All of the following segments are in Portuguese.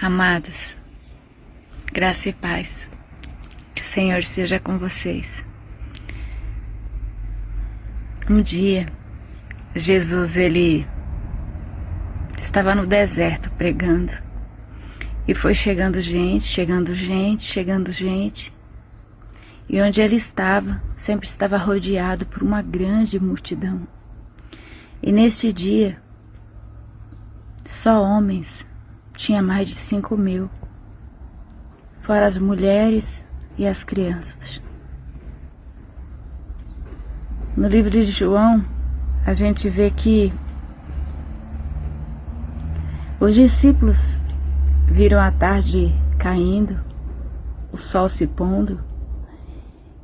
Amados, graça e paz, que o Senhor seja com vocês. Um dia, Jesus, ele estava no deserto pregando, e foi chegando gente, e onde ele estava, sempre estava rodeado por uma grande multidão. E neste dia, só homens, tinha mais de 5.000, fora as mulheres e as crianças. No livro de João, a gente vê que os discípulos viram a tarde caindo, o sol se pondo,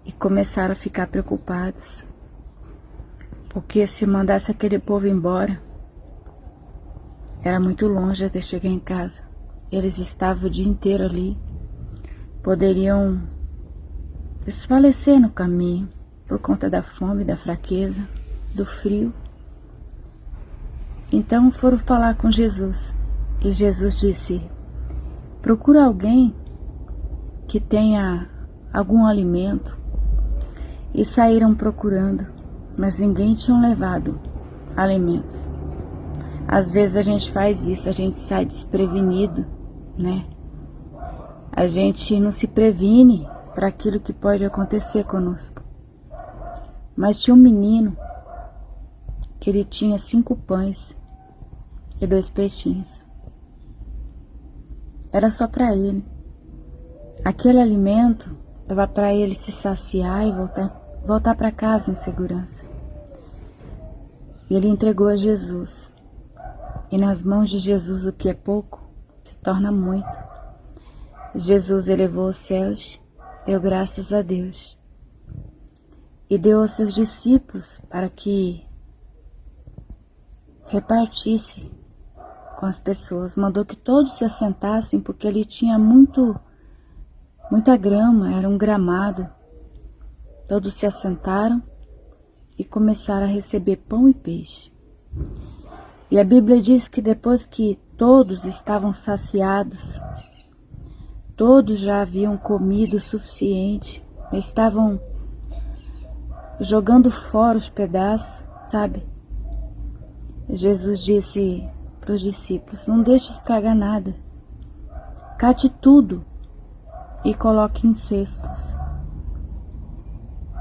e começaram a ficar preocupados, porque se mandasse aquele povo embora, era muito longe até chegar em casa. Eles estavam o dia inteiro ali, poderiam desfalecer no caminho por conta da fome, da fraqueza, do frio. Então foram falar com Jesus, e Jesus disse: procura alguém que tenha algum alimento. E saíram procurando, mas ninguém tinha levado alimentos. Às vezes a gente faz isso, a gente sai desprevenido, né? A gente não se previne para aquilo que pode acontecer conosco. Mas tinha um menino que ele tinha 5 pães e 2 peixinhos. Era só para ele. Aquele alimento dava para ele se saciar e voltar para casa em segurança. E ele entregou a Jesus. E nas mãos de Jesus o que é pouco se torna muito. Jesus elevou os céus, deu graças a Deus e deu aos seus discípulos para que repartisse com as pessoas. Mandou que todos se assentassem, porque ele tinha muita grama, era um gramado. Todos se assentaram e começaram a receber pão e peixe. E a Bíblia diz que depois que todos estavam saciados, todos já haviam comido o suficiente, estavam jogando fora os pedaços, sabe? Jesus disse para os discípulos: não deixe estragar nada, cate tudo e coloque em cestos.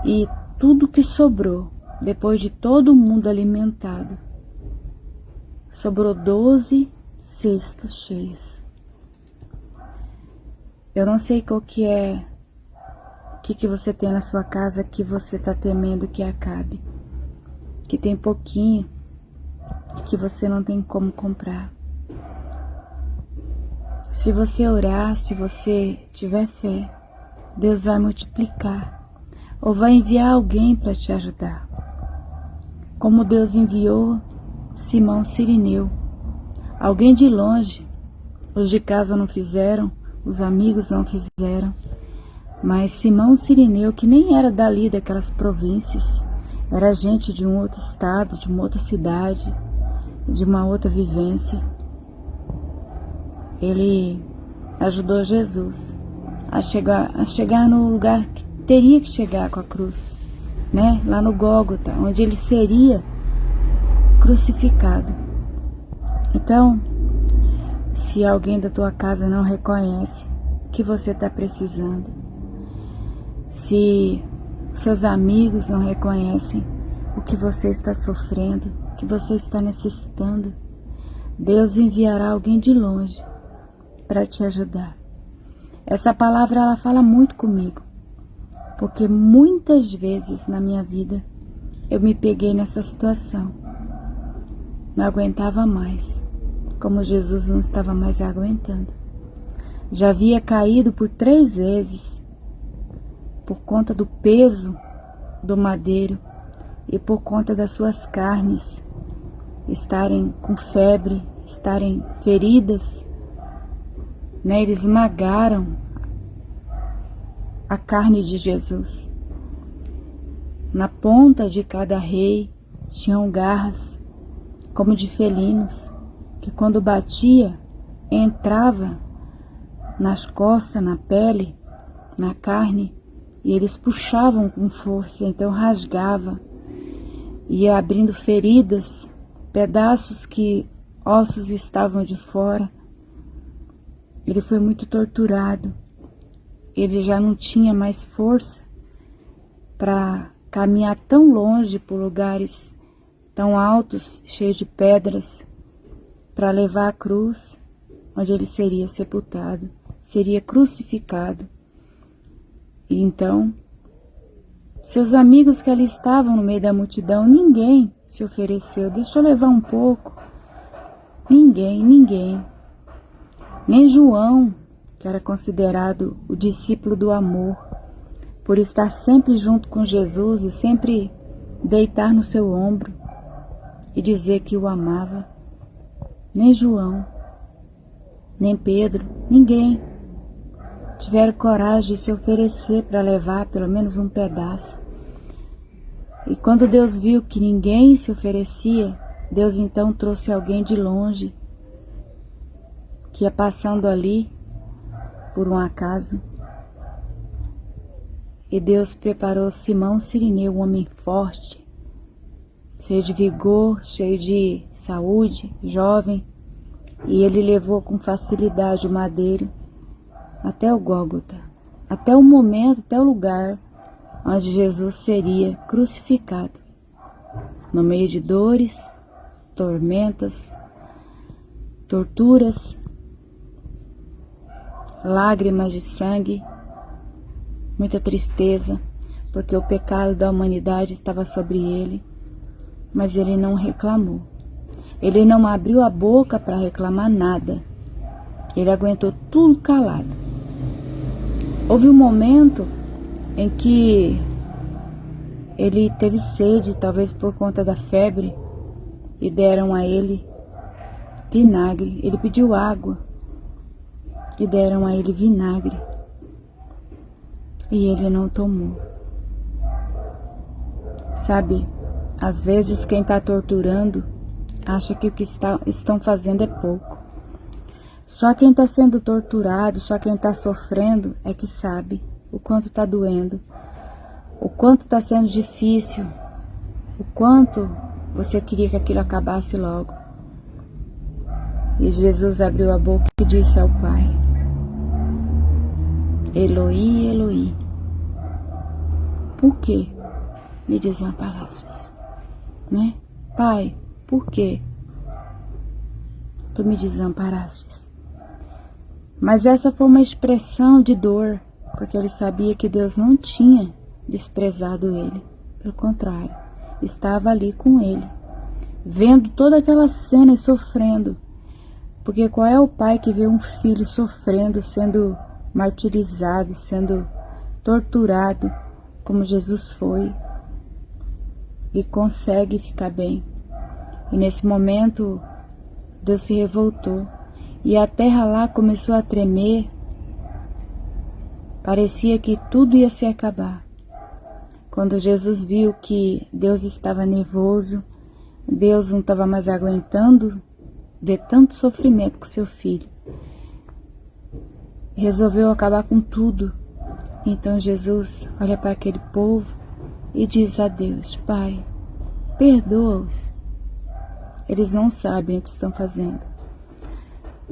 E tudo que sobrou, depois de todo mundo alimentado, sobrou 12 cestos cheios. Eu não sei qual que é, o que você tem na sua casa que você está temendo que acabe, que tem pouquinho, que você não tem como comprar. Se você orar, se você tiver fé, Deus vai multiplicar, ou vai enviar alguém para te ajudar. Como Deus enviou Simão Cirineu, alguém de longe. Os de casa não fizeram, os amigos não fizeram, mas Simão Cirineu, que nem era dali daquelas províncias, era gente de um outro estado, de uma outra cidade, de uma outra vivência. Ele ajudou Jesus a chegar no lugar que teria que chegar com a cruz, né? Lá no Gólgota, onde ele seria crucificado. Então, se alguém da tua casa não reconhece o que você está precisando, se seus amigos não reconhecem o que você está sofrendo, o que você está necessitando, Deus enviará alguém de longe para te ajudar. Essa palavra, ela fala muito comigo, porque muitas vezes na minha vida eu me peguei nessa situação. Não aguentava mais, como Jesus não estava mais aguentando. Já havia caído por 3 vezes, por conta do peso do madeiro e por conta das suas carnes estarem com febre, estarem feridas, né? Eles esmagaram a carne de Jesus. Na ponta de cada rei tinham garras, como de felinos, que quando batia, entrava nas costas, na pele, na carne, e eles puxavam com força, então rasgava, ia abrindo feridas, pedaços que ossos estavam de fora. Ele foi muito torturado, ele já não tinha mais força para caminhar tão longe por lugares tão altos, cheios de pedras, para levar a cruz, onde ele seria sepultado, seria crucificado. E então, seus amigos que ali estavam no meio da multidão, ninguém se ofereceu, deixa eu levar um pouco. Ninguém. Nem João, que era considerado o discípulo do amor, por estar sempre junto com Jesus e sempre deitar no seu ombro e dizer que o amava. Nem João, nem Pedro, ninguém tiveram coragem de se oferecer para levar pelo menos um pedaço. E quando Deus viu que ninguém se oferecia, Deus então trouxe alguém de longe, que ia passando ali por um acaso. E Deus preparou Simão Cirineu, um homem forte, cheio de vigor, cheio de saúde, jovem, e ele levou com facilidade o madeiro até o Gólgota, até o momento, até o lugar onde Jesus seria crucificado, no meio de dores, tormentas, torturas, lágrimas de sangue, muita tristeza, porque o pecado da humanidade estava sobre ele, mas ele não reclamou. Ele não abriu a boca para reclamar nada. Ele aguentou tudo calado. Houve um momento em que ele teve sede, talvez por conta da febre, e deram a ele vinagre. Ele pediu água e deram a ele vinagre. E ele não tomou. Sabe, às vezes quem está torturando acha que o que estão fazendo é pouco. Só quem está sendo torturado, só quem está sofrendo é que sabe o quanto está doendo, o quanto está sendo difícil, o quanto você queria que aquilo acabasse logo. E Jesus abriu a boca e disse ao Pai: Eloi, Eloi, por que me desamparastes? Né? Pai, por que tu me desamparastes? Mas essa foi uma expressão de dor, porque ele sabia que Deus não tinha desprezado ele. Pelo contrário, estava ali com ele, vendo toda aquela cena e sofrendo. Porque qual é o pai que vê um filho sofrendo, sendo martirizado, sendo torturado, como Jesus foi, e consegue ficar bem? E nesse momento, Deus se revoltou. E a terra lá começou a tremer. Parecia que tudo ia se acabar. Quando Jesus viu que Deus estava nervoso, Deus não estava mais aguentando ver tanto sofrimento com seu filho, resolveu acabar com tudo. Então Jesus olha para aquele povo e diz a Deus: Pai, perdoa-os. Eles não sabem o que estão fazendo.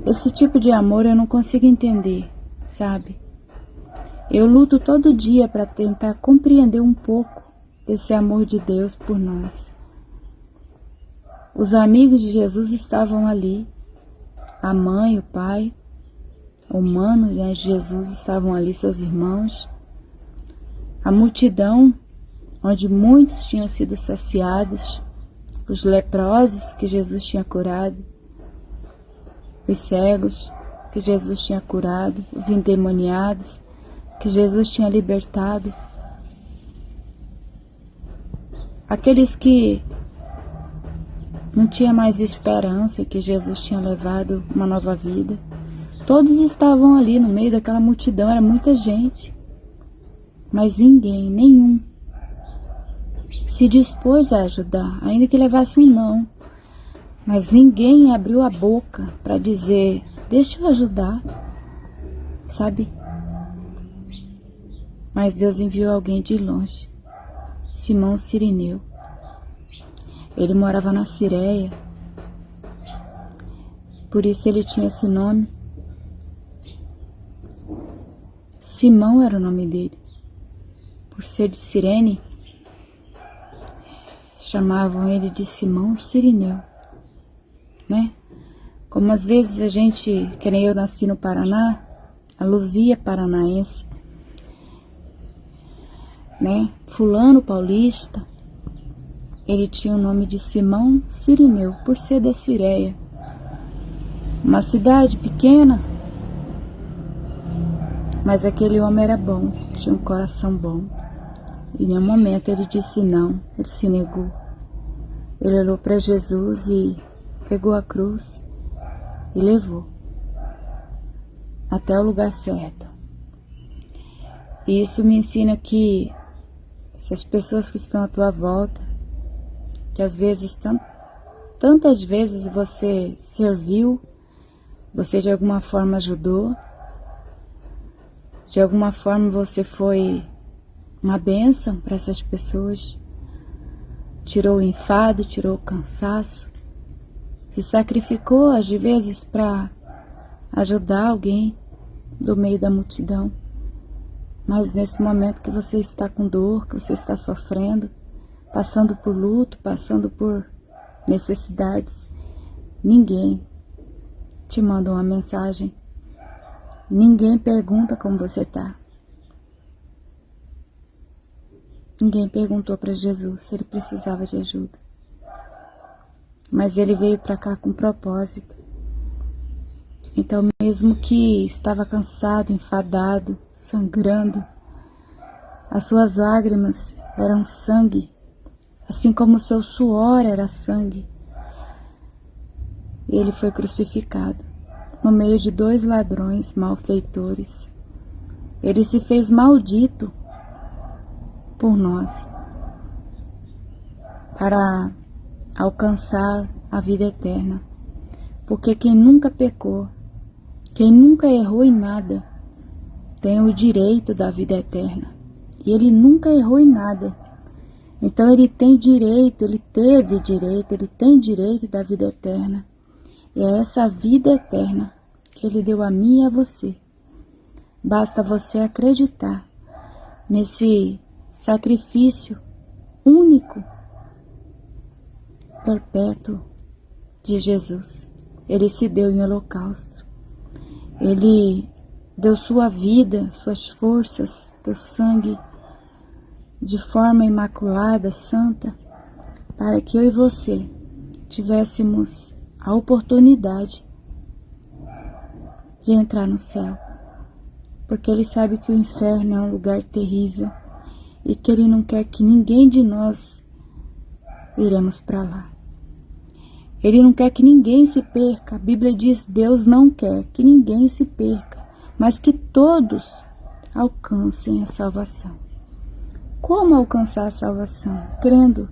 Esse tipo de amor eu não consigo entender, sabe? Eu luto todo dia para tentar compreender um pouco desse amor de Deus por nós. Os amigos de Jesus estavam ali, a mãe, o pai, o mano de Jesus estavam ali, seus irmãos, a multidão, onde muitos tinham sido saciados, os leprosos que Jesus tinha curado, os cegos que Jesus tinha curado, os endemoniados que Jesus tinha libertado, aqueles que não tinha mais esperança, que Jesus tinha levado uma nova vida. Todos estavam ali no meio daquela multidão, era muita gente, mas ninguém, nenhum, se dispôs a ajudar, ainda que levasse um não. Mas ninguém abriu a boca para dizer: deixa eu ajudar. sabe? Mas Deus enviou alguém de longe, Simão Cirineu. Ele morava na Cireia, por isso ele tinha esse nome. Simão era o nome dele. Por ser de Cirene, chamavam ele de Simão Cirineu, né? Como às vezes a gente, que nem eu nasci no Paraná, a Luzia paranaense, né? Fulano paulista, ele tinha o nome de Simão Cirineu, por ser da Cireia. Uma cidade pequena, mas aquele homem era bom, tinha um coração bom. E em nenhum momento ele disse não, ele se negou. Ele olhou para Jesus e pegou a cruz e levou até o lugar certo. E isso me ensina que se as pessoas que estão à tua volta, que às vezes, tantas vezes você serviu, você de alguma forma ajudou, de alguma forma você foi uma bênção para essas pessoas, tirou o enfado, tirou o cansaço, se sacrificou às vezes para ajudar alguém do meio da multidão. Mas nesse momento que você está com dor, que você está sofrendo, passando por luto, passando por necessidades, ninguém te manda uma mensagem, ninguém pergunta como você está. Ninguém perguntou para Jesus se ele precisava de ajuda. Mas ele veio para cá com propósito. Então, mesmo que estava cansado, enfadado, sangrando, as suas lágrimas eram sangue, assim como o seu suor era sangue. Ele foi crucificado no meio de 2 ladrões malfeitores. Ele se fez maldito por nós, para alcançar a vida eterna. Porque quem nunca pecou, quem nunca errou em nada, tem o direito da vida eterna. E ele nunca errou em nada. Então ele tem direito, ele teve direito, ele tem direito da vida eterna. E é essa vida eterna que ele deu a mim e a você. Basta você acreditar nesse sacrifício único, perpétuo de Jesus. Ele se deu em holocausto. Ele deu sua vida, suas forças, deu sangue de forma imaculada, santa, para que eu e você tivéssemos a oportunidade de entrar no céu. Porque ele sabe que o inferno é um lugar terrível e que ele não quer que ninguém de nós iremos para lá. Ele não quer que ninguém se perca. A Bíblia diz: Deus não quer que ninguém se perca, mas que todos alcancem a salvação. Como alcançar a salvação? Crendo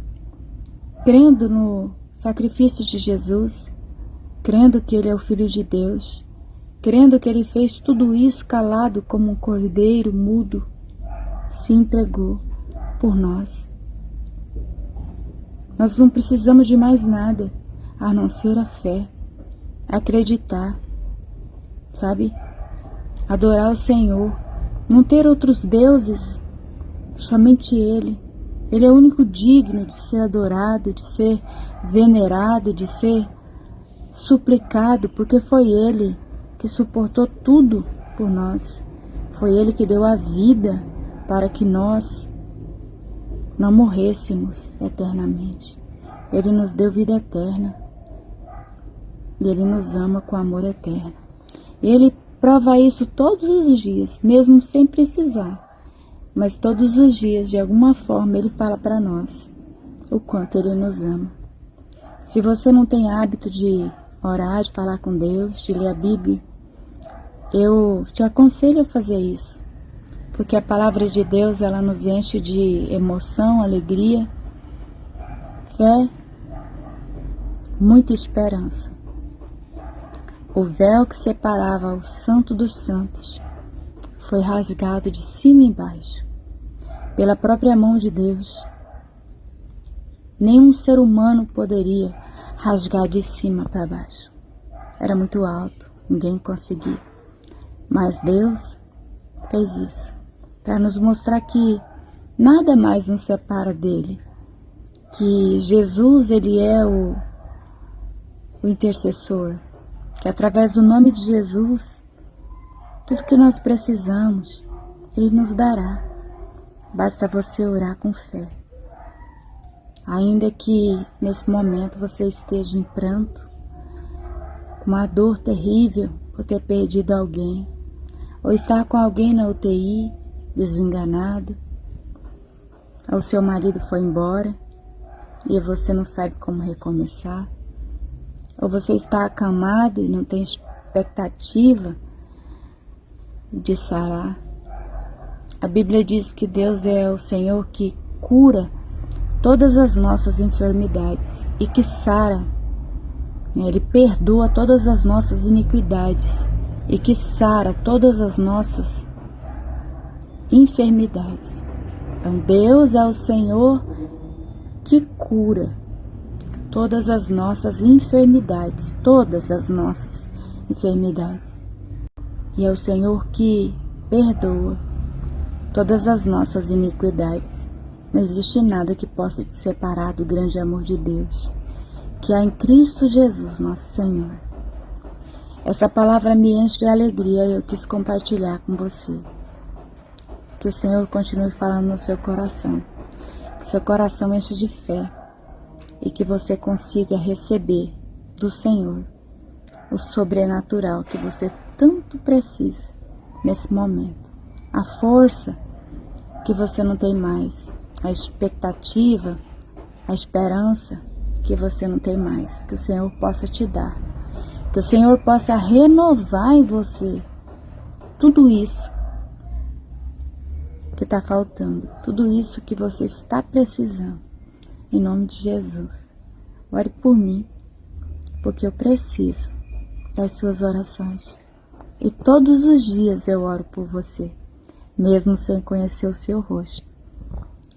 no sacrifício de Jesus, crendo que ele é o Filho de Deus, crendo que ele fez tudo isso calado como um cordeiro mudo, se entregou por nós. Nós não precisamos de mais nada a não ser a fé, acreditar, sabe? Adorar o Senhor, não ter outros deuses, somente Ele. Ele é o único digno de ser adorado, de ser venerado, de ser suplicado, porque foi Ele que suportou tudo por nós. Foi Ele que deu a vida para que nós não morrêssemos eternamente. Ele nos deu vida eterna. E Ele nos ama com amor eterno. Ele prova isso todos os dias, mesmo sem precisar. Mas todos os dias, de alguma forma, Ele fala para nós o quanto Ele nos ama. Se você não tem hábito de orar, de falar com Deus, de ler a Bíblia, eu te aconselho a fazer isso. Porque a palavra de Deus, ela nos enche de emoção, alegria, fé, muita esperança. O véu que separava o santo dos santos foi rasgado de cima e embaixo, pela própria mão de Deus. Nenhum ser humano poderia rasgar de cima para baixo. Era muito alto, ninguém conseguia. Mas Deus fez isso para nos mostrar que nada mais nos separa dele, que Jesus, ele é o intercessor, que através do nome de Jesus, tudo que nós precisamos, ele nos dará. Basta você orar com fé. Ainda que nesse momento você esteja em pranto, com uma dor terrível por ter perdido alguém, ou estar com alguém na UTI, desenganado, ou seu marido foi embora e você não sabe como recomeçar, ou você está acamado e não tem expectativa de sarar. A Bíblia diz que Deus é o Senhor que cura todas as nossas enfermidades e que sara. Ele perdoa todas as nossas iniquidades e que sara todas as nossas enfermidades. Então Deus é o Senhor que cura todas as nossas enfermidades, E é o Senhor que perdoa todas as nossas iniquidades. Não existe nada que possa te separar do grande amor de Deus, que há em Cristo Jesus, nosso Senhor. Essa palavra me enche de alegria e eu quis compartilhar com você. Que o Senhor continue falando no seu coração. Que seu coração enche de fé e que você consiga receber do Senhor o sobrenatural que você tanto precisa nesse momento. A força que você não tem mais, a expectativa, a esperança que você não tem mais, que o Senhor possa te dar, que o Senhor possa renovar em você tudo isso que está faltando, tudo isso que você está precisando, em nome de Jesus. Ore por mim, porque eu preciso das suas orações, e todos os dias eu oro por você, mesmo sem conhecer o seu rosto,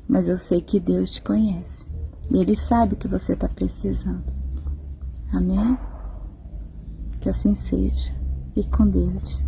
mas eu sei que Deus te conhece, e Ele sabe o que você está precisando. Amém? Que assim seja. Fique com Deus.